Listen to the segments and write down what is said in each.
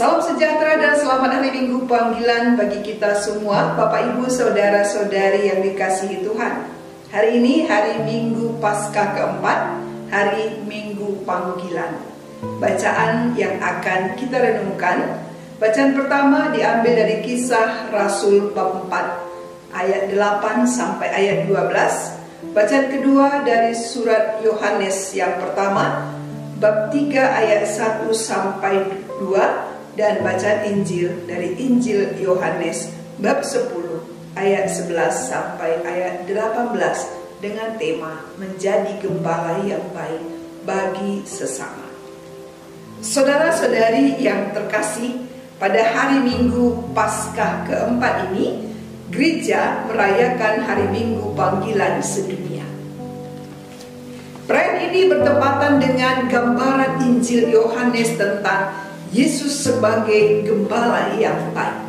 Salam sejahtera dan selamat hari Minggu panggilan bagi kita semua, Bapak Ibu, Saudara-saudari yang dikasihi Tuhan. Hari ini hari Minggu Paskah keempat, hari Minggu panggilan. Bacaan yang akan kita renungkan, bacaan pertama diambil dari Kisah Rasul bab 4 ayat 8 sampai ayat 12. Bacaan kedua dari surat Yohanes yang pertama bab 3 ayat 1 sampai 2. Dan bacaan Injil dari Injil Yohanes bab 10 ayat 11 sampai ayat 18 dengan tema menjadi gembala yang baik bagi sesama. Saudara-saudari yang terkasih, pada hari Minggu Paskah keempat ini gereja merayakan hari Minggu panggilan sedunia. Perayaan ini bertepatan dengan gambaran Injil Yohanes tentang Yesus sebagai gembala yang baik.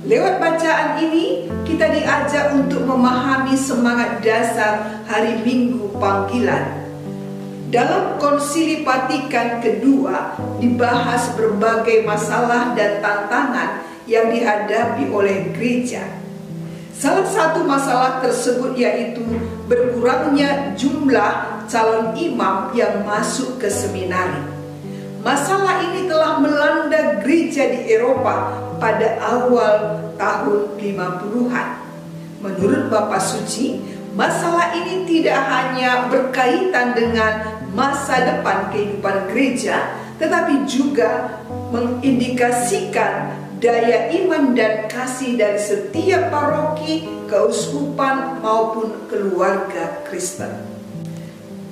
Lewat bacaan ini, kita diajak untuk memahami semangat dasar hari Minggu panggilan. Dalam Konsili Vatikan kedua, dibahas berbagai masalah dan tantangan yang dihadapi oleh gereja. Salah satu masalah tersebut yaitu berkurangnya jumlah calon imam yang masuk ke seminari. Masalah ini telah melanda gereja di Eropa pada awal tahun 50-an. Menurut Bapak Suci, masalah ini tidak hanya berkaitan dengan masa depan kehidupan gereja, tetapi juga mengindikasikan daya iman dan kasih dari setiap paroki, keuskupan maupun keluarga Kristen.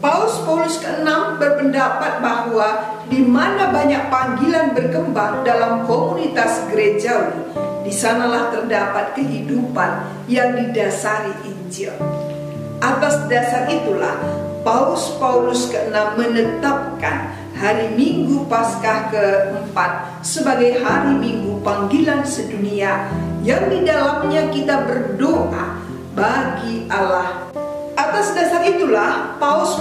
Paus ke-6 berpendapat bahwa di mana banyak panggilan berkembang dalam komunitas gerejawi, di sanalah terdapat kehidupan yang didasari Injil. Atas dasar itulah Paus ke-6 menetapkan hari Minggu Paskah keempat sebagai hari Minggu panggilan sedunia yang di dalamnya kita berdoa bagi Allah. Atas dasar itulah Paus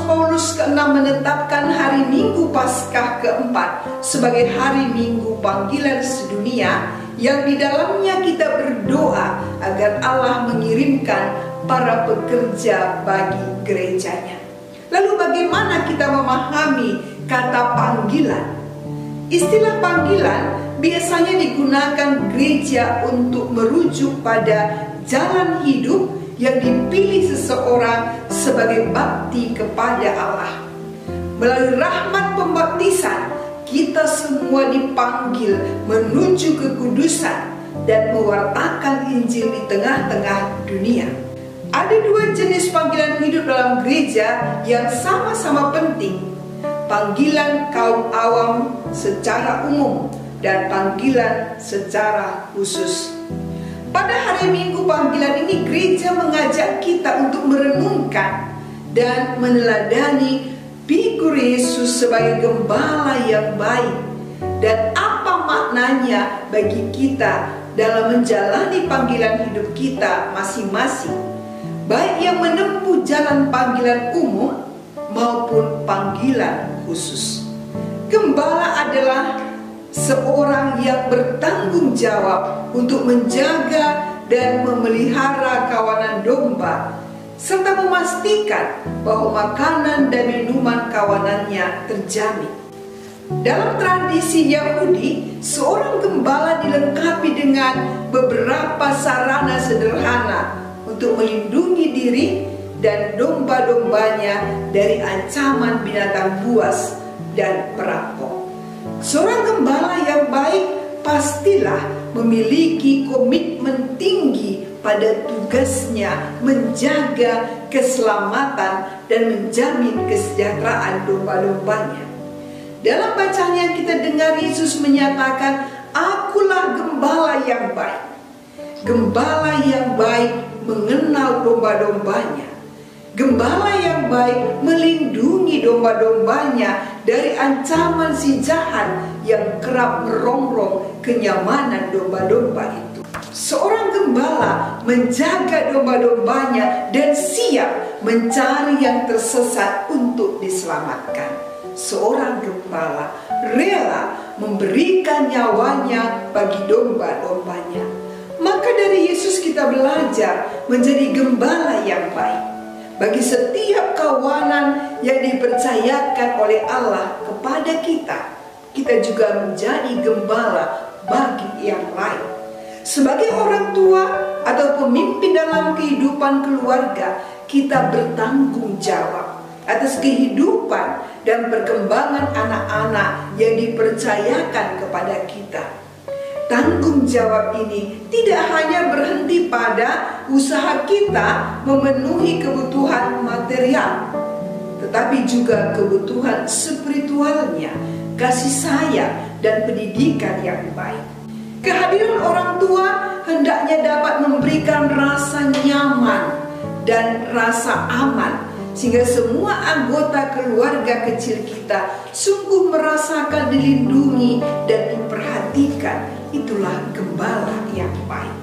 ke-6 menetapkan hari Minggu Paskah keempat sebagai hari Minggu panggilan sedunia yang di dalamnya kita berdoa agar Allah mengirimkan para pekerja bagi gerejanya. Lalu bagaimana kita memahami kata panggilan? Istilah panggilan biasanya digunakan gereja untuk merujuk pada jalan hidup yang dipilih seseorang sebagai bakti kepada Allah. Melalui rahmat pembaptisan, kita semua dipanggil menuju kekudusan dan mewartakan Injil di tengah-tengah dunia. Ada dua jenis panggilan hidup dalam gereja yang sama-sama penting. Panggilan kaum awam secara umum dan panggilan secara khusus. Pada hari Minggu panggilan ini, gereja mengajak kita untuk merenungkan dan meneladani figur Yesus sebagai gembala yang baik dan apa maknanya bagi kita dalam menjalani panggilan hidup kita masing-masing, baik yang menempuh jalan panggilan umum maupun panggilan khusus. Gembala adalah seorang yang bertanggung jawab untuk menjaga dan memelihara kawanan domba serta memastikan bahwa makanan dan minuman kawanannya terjamin. Dalam tradisi Yahudi, seorang gembala dilengkapi dengan beberapa sarana sederhana untuk melindungi diri dan domba-dombanya dari ancaman binatang buas dan perampok. Seorang gembala yang baik pastilah memiliki komitmen tinggi pada tugasnya menjaga keselamatan dan menjamin kesejahteraan domba-dombanya. Dalam bacaan yang kita dengar, Yesus menyatakan, "Akulah gembala yang baik." Gembala yang baik mengenal domba-dombanya. Gembala yang baik melindungi domba-dombanya dari ancaman si jahat yang kerap merongrong kenyamanan domba-domba itu. Seorang gembala menjaga domba-dombanya dan siap mencari yang tersesat untuk diselamatkan. seorang gembala rela memberikan nyawanya bagi domba-dombanya. Maka dari Yesus kita belajar menjadi gembala yang baik. Bagi setiap kawanan yang dipercayakan oleh Allah kepada kita, kita juga menjadi gembala bagi yang lain. Sebagai orang tua atau pemimpin dalam kehidupan keluarga, kita bertanggung jawab atas kehidupan dan perkembangan anak-anak yang dipercayakan kepada kita. Tanggung jawab ini tidak hanya berhenti pada usaha kita memenuhi kebutuhan material, tetapi juga kebutuhan spiritualnya, kasih sayang dan pendidikan yang baik. Kehadiran orang tua hendaknya dapat memberikan rasa nyaman dan rasa aman, sehingga semua anggota keluarga kecil kita sungguh merasakan dilindungi dan diperhatikan. Itulah gembala yang baik.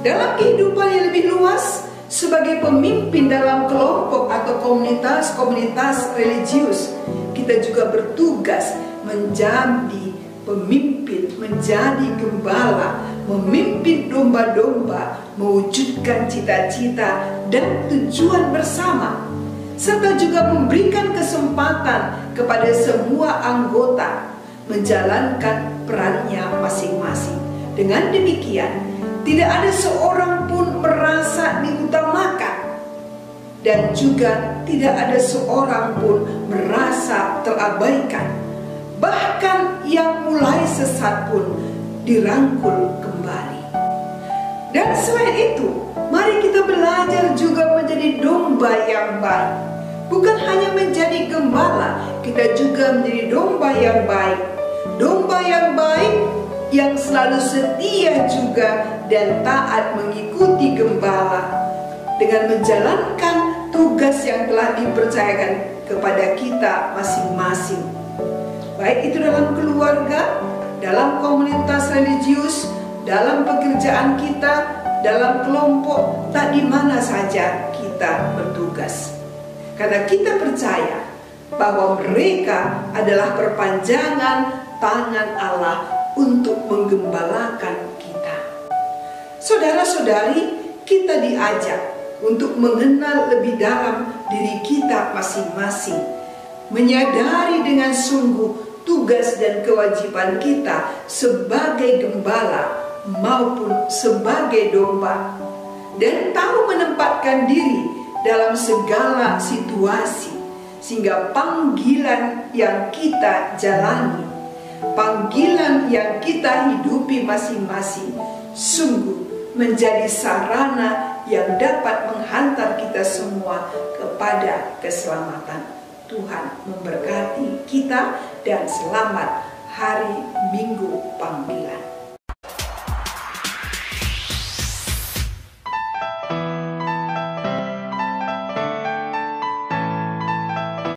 Dalam kehidupan yang lebih luas, sebagai pemimpin dalam kelompok atau komunitas-komunitas religius, kita juga bertugas menjadi pemimpin, menjadi gembala, memimpin domba-domba, mewujudkan cita-cita dan tujuan bersama, serta juga memberikan kesempatan kepada semua anggota menjalankan perannya masing-masing. Dengan demikian, tidak ada seorang pun merasa diutamakan, dan juga tidak ada seorang pun merasa terabaikan. Bahkan yang mulai sesat pun dirangkul kembali. Dan selain itu, mari kita belajar juga menjadi domba yang baik. Bukan hanya menjadi gembala, kita juga menjadi domba yang baik. Domba yang baik yang selalu setia juga dan taat mengikuti gembala dengan menjalankan tugas yang telah dipercayakan kepada kita masing-masing. Baik itu dalam keluarga, dalam komunitas religius, dalam pekerjaan kita, dalam kelompok, tak di mana saja kita bertugas. Karena kita percaya bahwa mereka adalah perpanjangan tangan Allah untuk menggembalakan kita. Saudara-saudari, kita diajak untuk mengenal lebih dalam diri kita masing-masing, menyadari dengan sungguh tugas dan kewajiban kita sebagai gembala maupun sebagai domba, dan tahu menempatkan diri dalam segala situasi, sehingga panggilan yang kita jalani, panggilan yang kita hidupi masing-masing sungguh menjadi sarana yang dapat menghantar kita semua kepada keselamatan. Tuhan memberkati kita dan selamat hari Minggu Panggilan.